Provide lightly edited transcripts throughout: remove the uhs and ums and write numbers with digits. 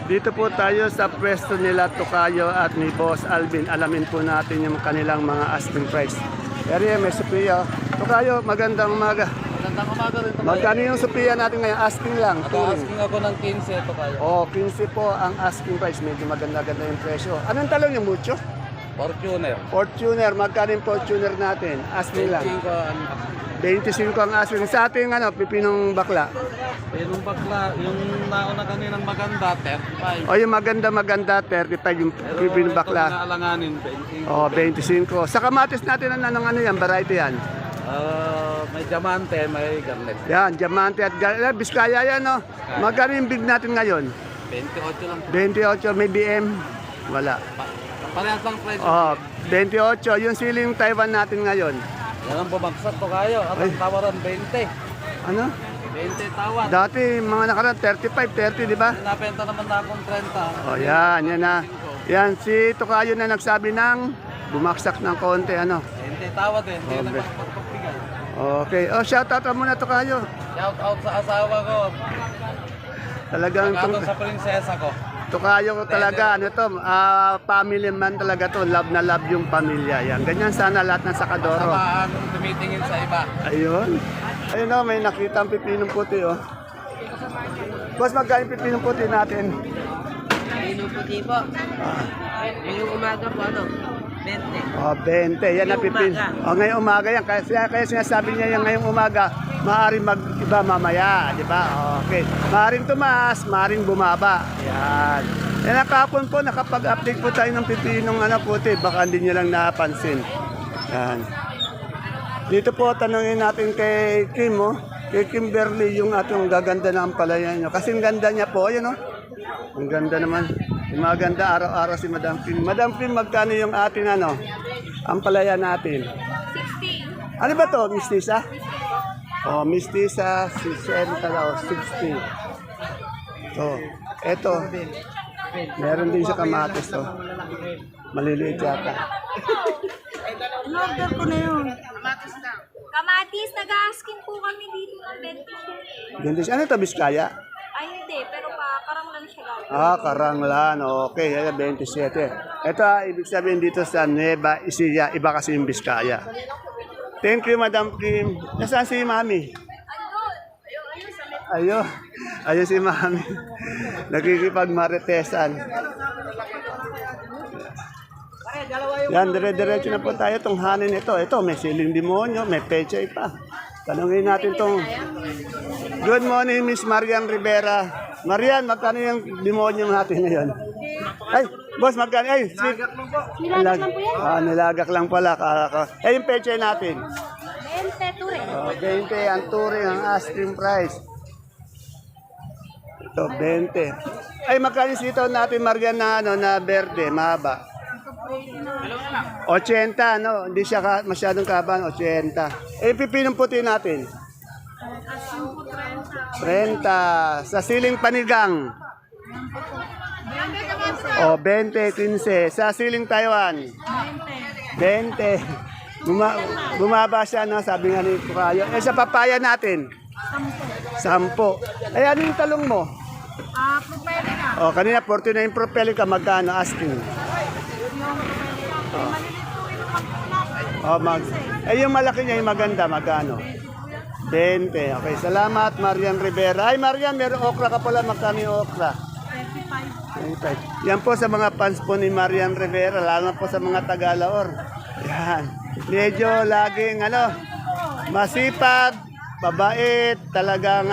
Dito po tayo sa pwesto nila Tokayo at ni Boss Alvin. Alamin po natin yung kanilang mga asking price. Area, may Sophia. Tokayo, magandang umaga. Magandang umaga rin ito. Magkano yung Sophia natin ngayon? Asking lang. Asking ako ng 15 ito kayo. Oh, 15 po ang asking price. Medyo maganda-ganda yung presyo. Anong talong yung mucho? Fortuner. Fortuner, magkano yung Fortuner natin? Asking lang. 25 ang asking. Sa ating pipinong bakla. Yung bakla, yung nauna kaninang maganda, 35. O yung maganda 35 yung pipinong bakla. Pero itong naalanganin, 25. Oh, 25. Sa kamatis natin ano yan, variety yan. May diamante, may garnet. Yan, diamante at Biskaya yan, no? Magkano yung big natin ngayon? 28 lang. 28, may BM? Wala. Parehas lang presyo. Oh, 28. Yung siling Taiwan natin ngayon. Yan ang bumagsak to kayo. At ang tawaran, 20. Ano? 20 tawad. Dati, mga nakaraan, 35, 30, di ba? Napenta naman na akong 30. Oh, yan na. Yan, si Tokayo na nagsabi ng bumaksak ng konti, 20 tawad eh. Hindi Okay. na magpagbigay. Okay. Oh, shoutout ka muna, Tokayo. Shout out sa asawa ko. Talagang Shout out sa prinsesa ko. Tokayo ko talaga, family man talaga to, love na love yung pamilya. Yan, ganyan sana lahat ng sakadoro. Samaan tumitingin sa iba. Ayun. Ayun o, may nakita ang pipinong puti oh. Boss, magkano yung pipinong puti natin? Pinong puti po. Ngayong umaga po, 20. Oh, 20. Yan na pipin. Oh, ngayong umaga yan. Kaya sinasabi niya yung ngayong umaga, maaaring mag-iba mamaya, di ba? Okay. Maaaring tumaas, maaaring bumaba. Yan. Yan nakapon po, nakapag-update po tayo ng pipinong puti. Baka hindi niyo lang napansin. Yan. Dito po, tanungin natin kay Kim, kay Kimberly, yung atong gaganda ng ampalaya niyo. Kasi ang ganda niya po, yun, ang ganda naman. Yung maganda araw-araw si Madam Kim. Madam Kim, magkano yung ating ampalaya natin? 60. Ano ba to, mistisa? Oh, mistisa, 60 daw, 60. So, eto. Meron din sa kamatis, to. Maliliit yata. In-order ko na yun. Kamatis, nag-asking po kami dito ng 27. Gandis, ano to, Biskaya? Ay, hindi. Pero parang lang siya gawin. Ah, Karanglan. Okay, 27. Ito, ibig sabihin dito sa Nueva Ecija, iba kasi yung Biskaya. Thank you, Madam Kim. Nasaan si Mami? Andun! Ayun, sa met. Ayun. Ayun si Mami. Nakikipagmaritesan. Yan, dire-diretso na po tayo. Tunghanin ito. Ito, may siling demonyo, may pechay pa. Tanungin natin tong... Good morning, Miss Marian Rivera. Marian, magkano yung demonyo natin ngayon? Ay, boss, magkano? Ay, sweet. Nilagak lang po yan. Ah, nilagak lang pala. Eh, yung pechay natin. 20, ture. Oh, 20 ang touring, ang asking price. Ito, 20. Ay, magkano yung sitaw natin, Marian, na verde, mahaba? 80, no? Hindi siya masyadong kaban, 80. Eh, pipinong puti natin? 30. Sa siling panigang? O, 20, 15. Sa siling Taiwan? 20. Bumaba siya, no? Sabi nga ni Kukayo. Eh, sa papaya natin? 10. Ay, ano yung talong mo? Propelica. O, kanina 49 propelica, magkano asking? Oh, yung malaki niya, yung maganda, magkano? 20. Okay, salamat, Marian Rivera. Ay, Marian, meron okra ka pala. Magkano yung okra? 25. Yan po sa mga fans po ni Marian Rivera, lalo na po sa mga Tagalaor. Yan. Medyo laging, masipag, mabait, talagang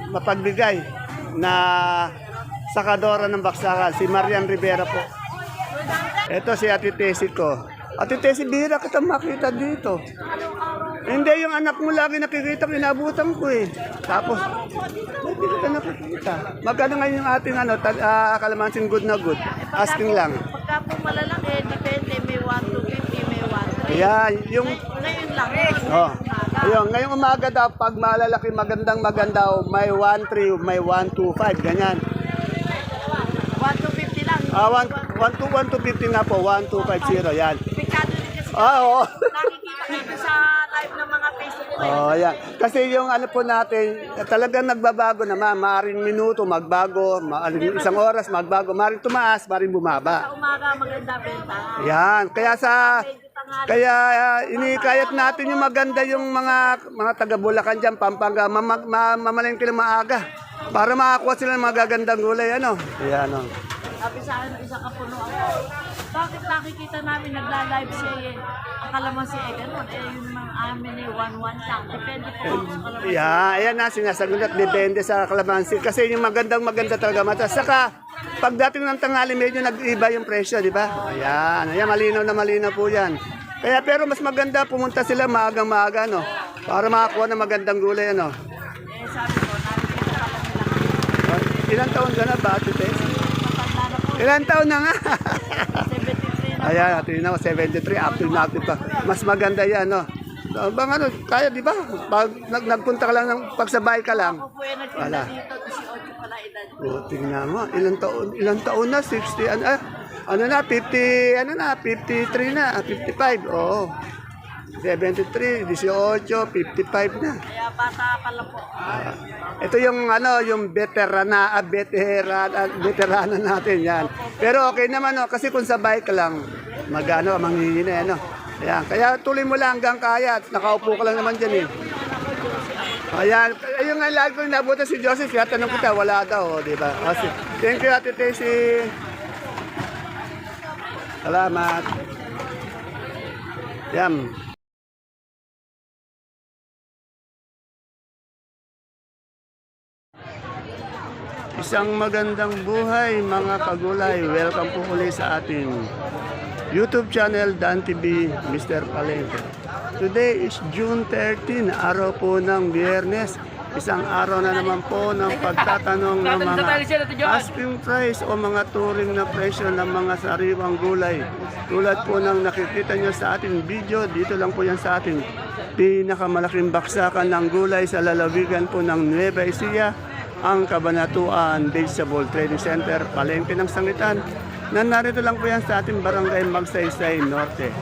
mapagbigay na sakadora ng baksakan. Si Marian Rivera po. Ito si Ate Tessie ko. Ate Tessie, bihira kita makita dito. Hindi, yung anak mo lagi nakikita, kinabutan ko eh. Tapos, hindi kita nakikita. Magkano ngayon yung ating kalamansin good na good? Asking lang. Pagka po malalaki, depende. May 1 to 50, may 1 to 8. Ayan, yung... Ngayon lang. Oh, ayun, ngayong umaga daw, pag malalaki maganda, may 1.3, may 1.25, ganyan. 1 to 50 lang. 1 to 50 na po, 1.250, yan. Pikado din kasi. Oo. Nakikita dito sa live ng mga Facebook Oh, yan. Kasi yung ano po natin, talagang nagbabago naman. Maaring minuto, magbago. Maaring isang oras, magbago. Maaring tumaas, maaring bumaba. Sa umaga, maganda benta. Yan. Kaya inikayat natin yung maganda yung mga taga Bulacan diyan, Pampanga, mamalengke ng maaga para makakuha sila ng magagandang gulay ano. Ayan oh. Sabi sa akin, isa kapuno ako. Bakit nakikita namin nagla-live siya eh? Ang kalamansi eh, ganun. Eh, yung mga amin eh, 1-1 lang. Depende po kung sa kalamansi. Yeah, ayan na sinasagot at depende sa kalamansi kasi yung maganda talaga mata. Saka pagdating ng tanghali medyo nag-iba yung presyo, di ba? Ayan, malinaw na malinaw po 'yan. Kaya pero mas maganda pumunta sila maagang-maaga no para makakuha ng magandang gulay ano. Eh, sabi ko, nakikita ka lang nila. Ilang taon ka na ba, Ate Tess? Matanda na po. Ilang taon na nga? 73 na. Ayan, tingnan mo, 73, active na active pa. Mas maganda yan, no? So, bang ano, kaya di ba? Pag nagpunta ka lang, pagsabay ka lang. Ako po yung Wala. nagtinda dito, 18 pala edad. O, tingnan mo, ilang taon na, 60, ano na, 50, ano na, 53 na, 55, oo. 73, 18, 55 na. Kaya bata pa lang po. Ito yung ano, yung veterana natin yan. Pero okay naman no, kasi kung sabay ka lang, magano, manghihina ano. Ayan, kaya tuloy mo lang hanggang kaya. Nakaupo ka lang naman dyan eh. Ayan, ayun nga lagi ko nabutan si Joseph, kaya tanong kita, wala daw, di ba? Kasi, thank you Ate Tessie. Salamat. Yan. Isang magandang buhay mga kagulay. Welcome po ulit sa ating YouTube channel Dan TV Mr. Palengke. Today is June 13, araw po ng Biyernes. Isang araw na naman po ng pagtatanong ng mga asking price o mga turing na presyo ng mga sariwang gulay. Tulad po ng nakikita nyo sa ating video, dito lang po yan sa ating pinakamalaking baksakan ng gulay sa lalawigan po ng Nueva Ecija, ang Cabanatuan Vegetable Trading Center, Palengke ng Sangitan, na narito lang po yan sa ating barangay Magsaysay Norte.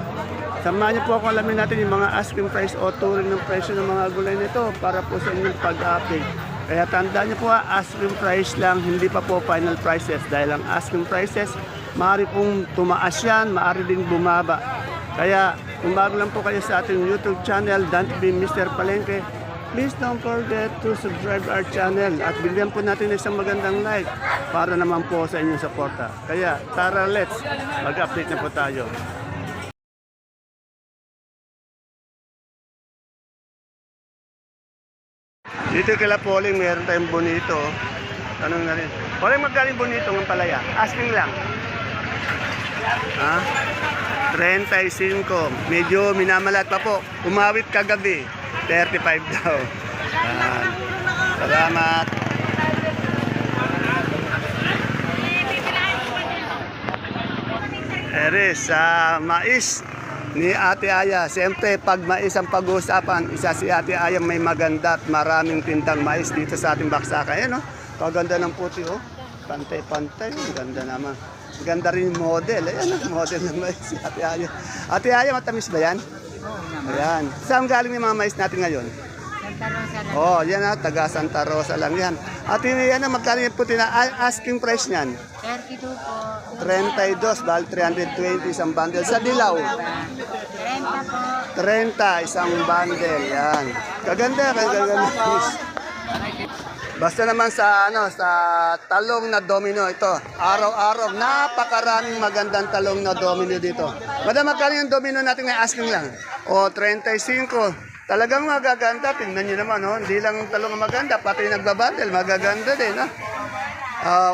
Samahan niyo po ako, alamin natin yung mga asking price o turing ng presyo ng mga gulay nito para po sa inyong pag-update. Kaya tandaan niyo po asking price lang, hindi pa po final prices dahil ang asking prices, maaari pong tumaas yan, maaari din bumaba. Kaya kung bago lang po kayo sa ating YouTube channel, Dan TV Mr. Palengke, please don't forget to subscribe our channel at bigyan po natin isang magandang like para naman po sa inyong suporta. Kaya tara, let's mag-update na po tayo. Dito kila Poling, meron tayong bonito. Tanong na rin. Poling, magkaling bonito ng palaya? Asking lang. Ha? 35. Medyo minamalat pa po. Umawit kagabi. 35 daw. Yan. Salamat. Eres, sa mais ni Ate Aya. Siyempre, pag mais ang pag-uusapan, isa si Ate Aya may maganda at maraming tindang mais dito sa ating baksakan. Ayan, oh. Kaganda ng puti, oh. Pantay-pantay. Ganda naman. Ganda rin yung model. Ayan, model ng mais si Ate Aya. Ate Aya, matamis ba yan? Ayan. Saan galing yung mga mais natin ngayon? Santa Rosa lang. Oh, yan na, taga Santa Rosa lang yan. At yan na, magkano yung puti na asking price niyan? 32 po. 32, bali 320 isang bundle. Sa dilaw, 30 po. 30 isang bundle. Yan. Kaganda, kaganda. Basta naman sa sa talong na domino ito. Araw-araw napakaraming magandang talong na domino dito. Madam, magkano yung domino natin na asking lang? O 35. Talagang magaganda. Tingnan niyo naman, oh. Hindi lang talong maganda, pati nagbabundle, magaganda din, no?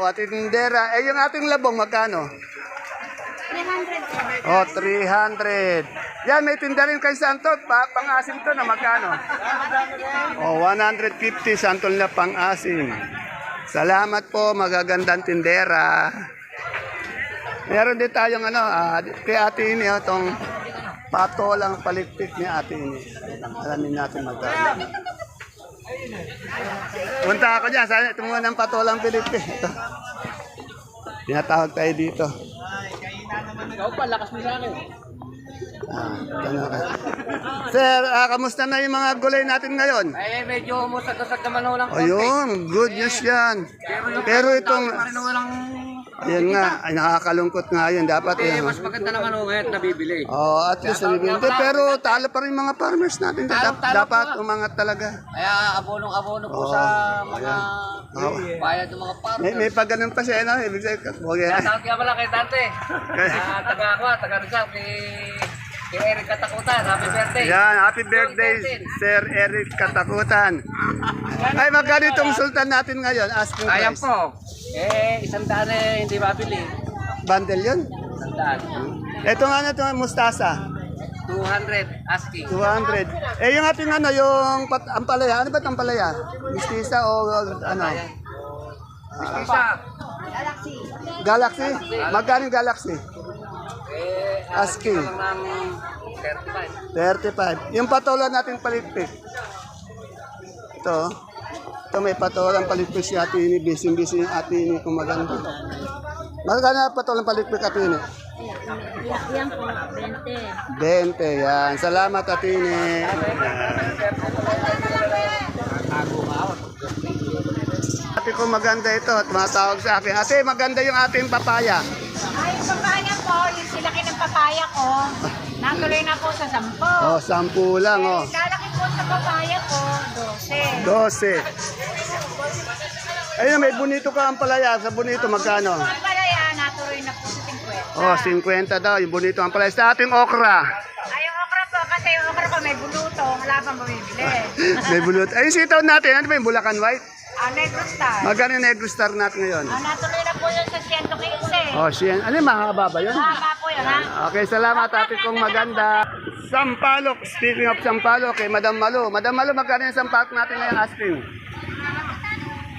Watindera. Yung ating labong, magkano? 300 po. 300. Yan, may tinda rin kay Santot. Pang-asim to na magkano? 150 Santol na pang-asim. Salamat po, magagandang tindera. Meron din tayong kay Ate Ini, itong patolang palikpik ni Ate Ini. Alamin natin magkano. Punta ako dyan, sana ito muna ng patolang palikpik. Ito. Tinatawag tayo dito. Ikaw pa, lakas mo sa akin. Ganun ka. Sir, kamusta na yung mga gulay natin ngayon? Eh, medyo umusag-usag naman ho lang. Ayun, good news yan. Pero itong, Walang... ayan nga, ay nakakalungkot nga yun. Dapat Eh, yan. mas maganda naman ho ngayon nabibili. Oh, at least nabibili. Pero talo pa rin mga farmers natin. Dapat umangat talaga. Kaya abonong-abono po sa mga bayad ng mga farmers. May pag ganun pa siya, no? Ibig sabihin, okay. Tawag nga pala kay Dante. Taga ako, taga Rizal, kay Eric Katakutan. Happy birthday. Yan, happy birthday, Sir Eric Katakutan. Ay, magkano itong sultan natin ngayon? Asking Ayan price. po. Eh, 100 eh, hindi mabili. Bundle yun? 100. Ito nga na ito, mustasa. 200 asking. 200. Eh, yung ating ano, yung ampalaya. Ano ba itong ampalaya? Mistisa o ano? Isa. Galaxy? Magkano yung Galaxy? Eh, Asking. ng 35. 35. Yung patola natin palitpik. Ito. Ito may patolang palitpik si Ate Ini. Busy-busy yung Ate Ini kung maganda. Magkano patolang palitpik Ate Ini? Yan po, 20. 20. Yan. Salamat Ate Ini. Ate ko maganda ito. Tumatawag sa akin. Ate, maganda yung ating papaya. Ay, yung papaya po, yung silaki ng papaya ko, natuloy na po sa 10. Oh, 10 lang oh. Lalaki po sa papaya ko, 12. 12. Ayun, may bonito ka ang palaya. Sa bonito, magkano? Ang palaya, natuloy na po sa 50. Oh, 50 daw. Yung bonito ang palaya. Sa ating okra. Ay, yung okra po, kasi yung okra po may buluto, wala pang bumibili. May bulot. Ayun, sitaw natin. Ano ba yung Bulacan White? Negro Star. Magkano yung Negro Star natin ngayon? Natuloy na po yun sa 115. Oh, siyan. Ano yung mahaba ba yun? Mahaba po yun, ha? Okay, salamat ate kong maganda. Sampalok. Speaking of Sampalok, kay Madam Malo. Madam Malo, magkano yung Sampalok natin ngayon, asking?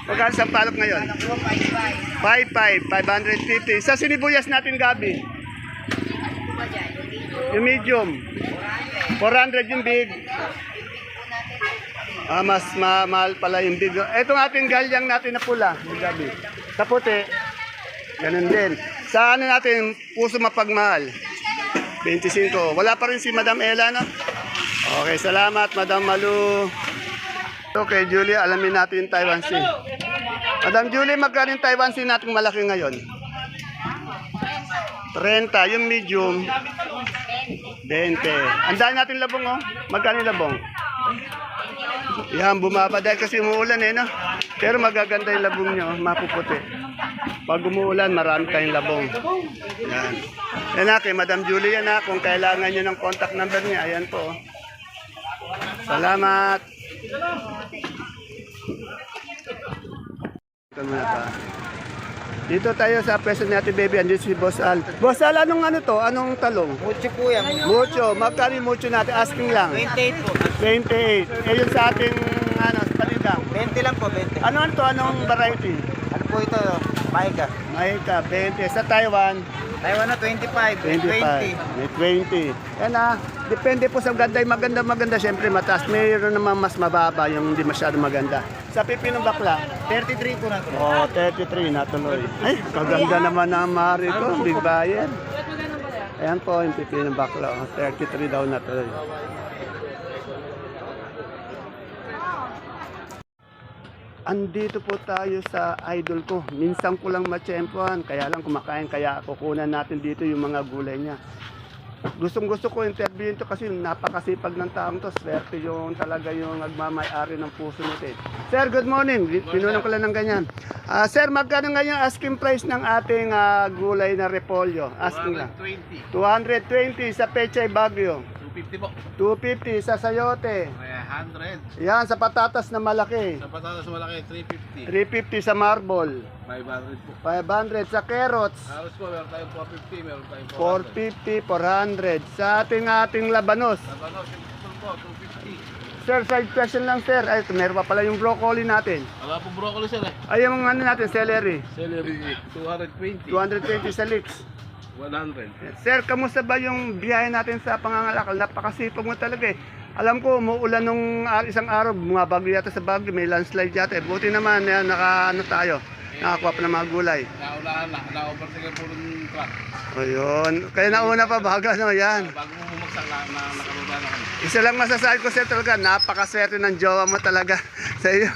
Magkano Sampalok ngayon? 5.5, 550. Sa sinibuyas natin, Gabi? Yung medium. 400 yung big. Mas mahal pala yung big. Itong ating galyang natin na pula, yung Gabi. Sa puti, ganun din. Sa ano natin, puso mapagmahal. 25. Wala pa rin si Madam Ella, no? Okay, salamat, Madam Malu. Okay, Julie, alamin natin yung Taiwan Sea. Madam Julie, magkano yung Taiwan Sea natin malaki ngayon? 30. Yung medium, 20. Ang dahil natin labong, oh. Magkano yung labong? Yan, bumaba dahil kasi umuulan, eh, no? Pero magaganda yung labong nyo, mapuputi. Pag umuulan, marami tayong labong. Yan. Yan na, kay Madam Julie yan na. Kung kailangan nyo ng contact number niya, ayan po. Salamat. Ito muna pa. Dito tayo sa pwesto ni Ate Baby. Andito si Boss Al. Boss Al, anong ano to? Anong talong? Mucho po yan. Mucho. Magkano yung mucho natin? Asking lang. 28 po. 28. Eh, yun sa ating, ano, paningang. 20 lang po, 20. Ano to? Anong variety? Ano po ito? Maika. Mahika, 20. Sa Taiwan, Taiwan na 25. 25. May 20. Yan ah. Depende po sa ganda. Yung maganda, syempre mataas. Mayroon naman mas mababa yung hindi masyado maganda. Sa pipinong bakla, 33 po na ito. oh, 33 natuloy. Ay, kaganda naman ang mari ko. Big buyer. Ayan po yung pipinong bakla. Oh, 33 daw natuloy. Andito po tayo sa idol ko. Minsan ko lang matsyempohan. Kaya lang kumakain. Kaya kukunan natin dito yung mga gulay niya. Gustong-gusto ko interviewin to kasi napakasipag ng taong to. Swerte yung talaga yung nagmamay-ari ng puso nito. Sir, good morning. Pinunan ko lang ng ganyan. Sir, magkano ngayon asking price ng ating gulay na repolyo? Asking lang. 220 sa Pechay Bagyo. 250 po. 250 sa sayote. 100. Yan, sa patatas na malaki. Sa patatas malaki, 350. 350 sa marble. 500 po. 500 sa carrots. Halos po, meron tayong 450, meron tayong 450, 400. 400. Sa ating labanos. Ano, simple po, 250. Sir, side question lang sir. Ay, meron pa pala yung broccoli natin. Wala po broccoli sir eh. Ay, yung ano natin, celery. Celery, 220. 220 sa leeks. 100. Sir, kamusta ba yung biyahe natin sa pangangalakal? Napakasipag mo talaga eh. Alam ko, umuulan nung isang araw, bumabagyo yata sa Baguio, may landslide yata eh. Buti naman, yan, naka ano tayo. nakakuha pa ng mga gulay. Naunahan na, na-overtake po ng truck. Ayun. Kaya nauna pa baga, no? Yan. Bago mo bumagsak na nakababa na kami. Isa lang masasabi ko sir talaga, napakaswerte ng jowa mo talaga sa iyo.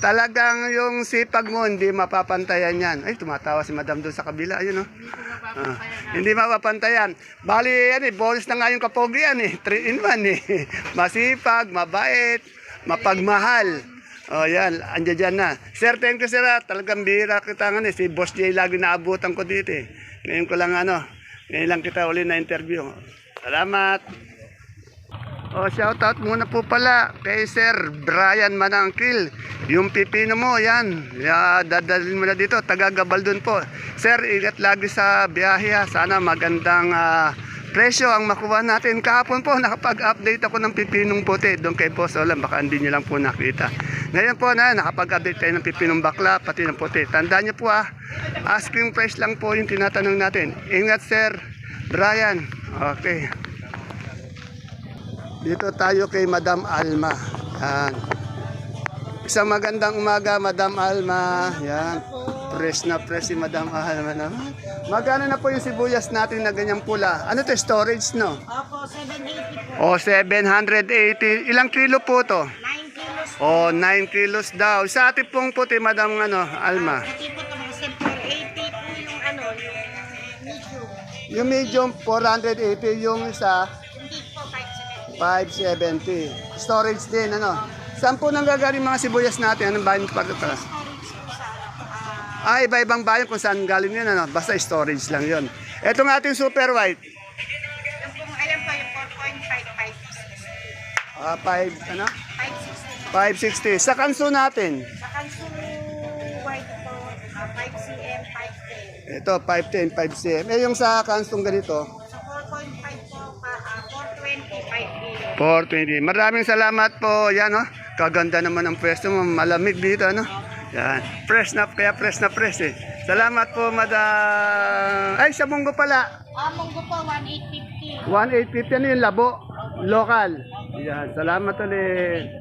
Talagang yung sipag mo, hindi mapapantayan yan. Ay, tumatawa si madam doon sa kabila. Ayun, no? Hindi mapapantayan. Bali, yan eh, bonus na nga yung kapogi yan eh. 3 in 1 eh. Masipag, mabait, mapagmahal. Oh, yan. Andiyan dyan na. Sir, thank you, sir. Talagang bihira kita nga eh. Si Boss J lagi naabutan ko dito eh. Ngayon ko lang ngayon lang kita uli na interview. Salamat. Oh, shoutout muna po pala kay Sir Brian Manangkil. Yung pipino mo, yan. Dadalhin mo na dito. Taga-Gabaldon po. Sir, ingat lagi sa biyahe ha. Sana magandang presyo ang makuha natin. Kahapon po, nakapag-update ako ng pipinong puti. Doon kay Boss Olam, baka hindi nyo lang po nakita. Ngayon po nakapag-update tayo ng pipinong bakla, pati ng puti. Tandaan nyo po asking price lang po yung tinatanong natin. Ingat Sir Brian. Okay. Dito tayo kay Madam Alma. Yan. Isang magandang umaga, Madam Alma. Yan. Fresh na fresh si Madam Alma naman. Magkano na po yung sibuyas natin na ganyang pula? Ano to, storage, no? Opo, 780 po. O, 780. Ilang kilo po to? 9 kilos. O, 9 kilos daw. Sa ating pong puti, Madam Alma. Ito po ito mga 780 po yung medium. Yung medium, 480. Yung isa, Hindi po 570. 570. Storage din, ano? Saan po nanggagaling mga sibuyas natin? Anong bayan pa ito? Storage po sa Iba-ibang bayan kung saan galing yun, ano? Basta storage lang yun. Ito ng ating super white. Yung po, alam po yung 4.5, 560. 5, ano? 560. 560. Sa kanso natin. Sa kanso white po, 5 cm, 510. Ito, 510, 5cm. Yung sa kansong ganito, Sa 4.5 po, 420, 5 kilo. 420. Maraming salamat po. Yan, oh. Kaganda naman ang pwesto mo. Malamig dito, ano? Yan. Fresh na, kaya fresh na fresh eh. Salamat po, madam. Ay, sa munggo pala. Munggo po, 1,850. 1,850 ano yung labo? Local. Yan. Salamat ulit.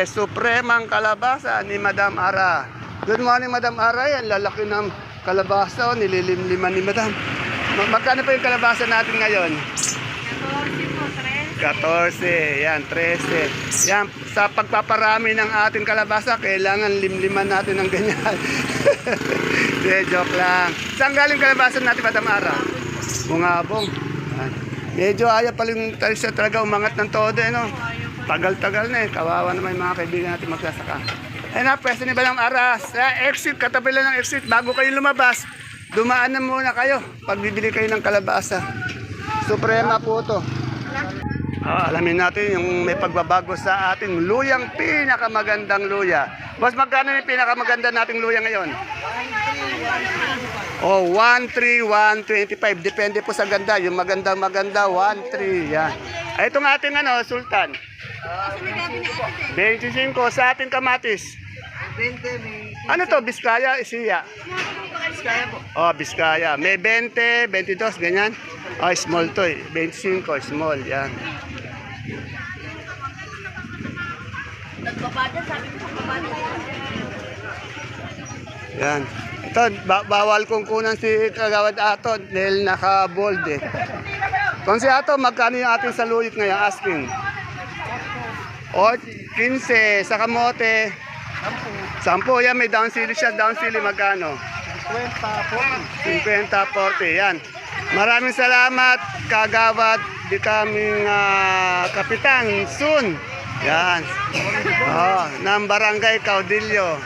Supremang kalabasa ni Madam Ara. Good morning, Madam Ara. Yan, lalaki ng kalabasa. Nililimliman ni Madam. Magkano pa yung kalabasa natin ngayon? 14, yan, 13. Yan, sa pagpaparami ng ating kalabasa, kailangan limliman natin ng ganyan. Joke lang. Saan galing kalabasa natin, Madam Ara? Bungabong. Yan. Medyo ayaw paling siya talaga umangat ng todo, no? Tagal-tagal na eh. Kawawa naman yung mga kaibigan natin magsasaka. Pwesto ni Madam Ara. Exit, katabi lang ng exit. Bago kayo lumabas, dumaan na muna kayo pag bibili kayo ng kalabasa. Suprema po to. Alamin natin yung may pagbabago sa ating luyang pinakamagandang luya. Mas magkano yung pinakamaganda nating luya ngayon? 1,300, 125. Depende po sa ganda. Yung maganda, 1,300. Yan. Itong ating Sultan. 25 sa ating kamatis. Ano to? Biskaya, Isiya? Biskaya po. Biskaya. May 20, 22, ganyan. Small to eh. 25, small. Yan. Yan. Ito, bawal kong kunan si Kagawad Ato dahil naka-bold eh. Kung si Ato, magkano yung ating saluyot ngayon? Asking. 15 sa kamote. 10. Yan, may down sili siya. Down sili magkano? 50, 40. Yan. Maraming salamat, Kagawad, becoming Kapitan soon. Yan. Ng Barangay Caudillo.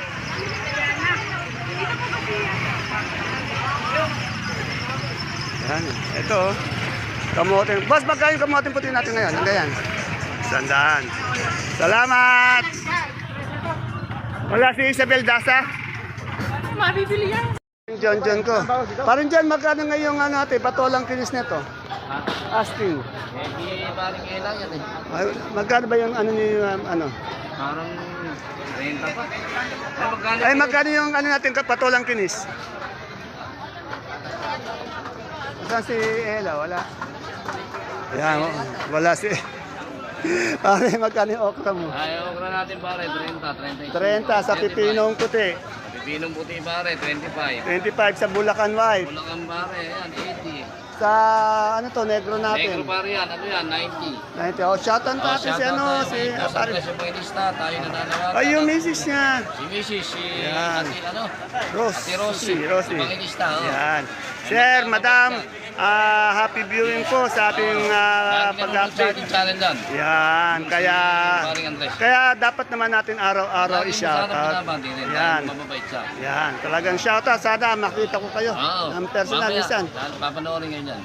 Yan. Ito. Kamote. Boss, magkano yung kamote puti natin ngayon? Hanggang yan. 100. Salamat. Wala si Isabel Dasa? Mabibili yan. John ko. Parang dyan, magkano ngayong natin, patolang kinis nito? Asking. Hindi baling ilang yan eh. Ay, magkano ba yung Parang 30 pa. Magkano? Ay, magkano yung natin, patolang kinis? Saan si Ella? Wala. Ayan, wala si... Pare, magkano yung okra mo? Ay, okra natin pare, 30, 30 sa pipinong puti. Pipinong puti pare, 25. 25 sa Bulacan White. Bulacan pare, ayan, 80. Sa ano to, negro natin. Negro pare yan, ano yan, 90. 90. Oh, shoutout natin si ano, si Pare. pare. Sa Pailista, tayo nananawagan. Ay, yung misis niya. Si Mrs. Si Yan. Ate, ano? Rose. Si Rosie. Rosie. Pangilista, oh. Yan. Sir, madam, happy viewing po sa ating pag-update. channel dyan. Yan, kaya Paring Andres. kaya dapat naman natin araw-araw Lagi mo sana i-shoutout. binabati rin. Yan. Dahil mababait siya. Yan, talagang shoutout. Sana makita ko kayo Oo. ng personal Mamaya, minsan. papanoorin ngayon yan.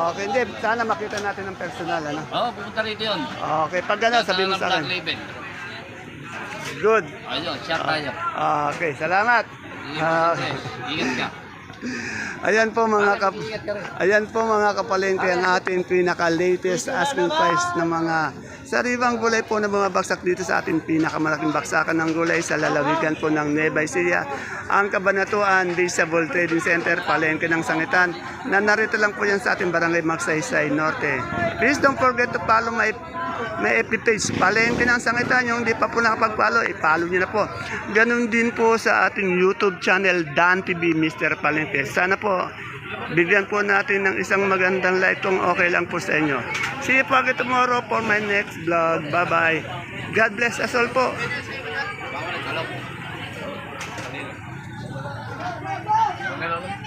Okay, hindi. Sana makita natin ng personal, ano? Oo, pupunta rito yun. Okay, pag gano'n, sabihin mo sa Black akin. Label. Good. Ayun, shot tayo. Okay, salamat. Ingat ka. Ingat ka. Ayan po mga Ingat ka rin. Ayan po mga kapalengke ang ating pinaka-latest asking price ng mga sariwang gulay po na bumabagsak dito sa ating pinakamalaking baksakan ng gulay sa lalawigan po ng Nueva Ecija, ang Kabanatuan Visible Trading Center, Palengke ng Sangitan, na narito lang po yan sa ating barangay Magsaysay Norte. Please don't forget to follow my FB page, Palengke ng Sangitan. Yung hindi pa po nakapag-follow, i-follow nyo na po. Ganun din po sa ating YouTube channel, Dan TV Mr. Palengke. Sana po, bigyan po natin ng isang magandang like kung okay lang po sa inyo. See you po again tomorrow for my next vlog. Bye-bye. God bless us all po. Hello.